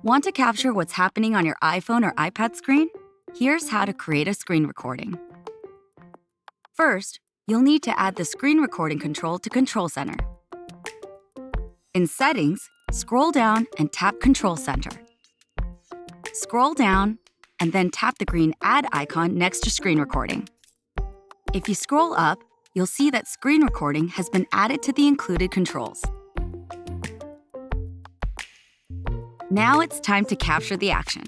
Want to capture what's happening on your iPhone or iPad screen? Here's how to create a screen recording. First, you'll need to add the screen recording control to Control Center. In Settings, scroll down and tap Control Center. Scroll down and then tap the green Add icon next to Screen Recording. If you scroll up, you'll see that Screen Recording has been added to the included controls. Now it's time to capture the action.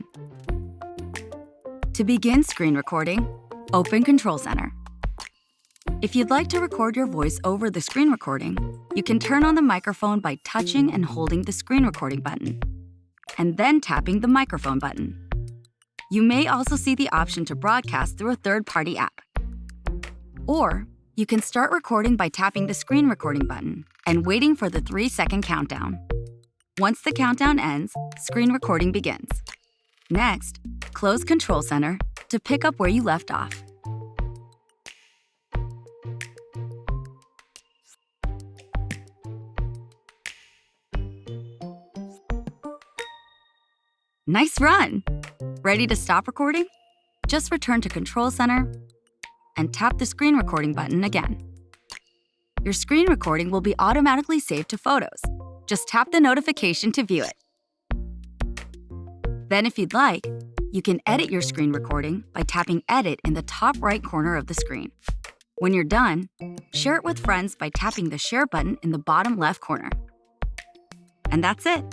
To begin screen recording, open Control Center. If you'd like to record your voice over the screen recording, you can turn on the microphone by touching and holding the screen recording button, and then tapping the microphone button. You may also see the option to broadcast through a third-party app. Or you can start recording by tapping the screen recording button and waiting for the 3-second countdown. Once the countdown ends, screen recording begins. Next, close Control Center to pick up where you left off. Nice run! Ready to stop recording? Just return to Control Center and tap the screen recording button again. Your screen recording will be automatically saved to Photos. Just tap the notification to view it. Then if you'd like, you can edit your screen recording by tapping Edit in the top right corner of the screen. When you're done, share it with friends by tapping the Share button in the bottom left corner. And that's it.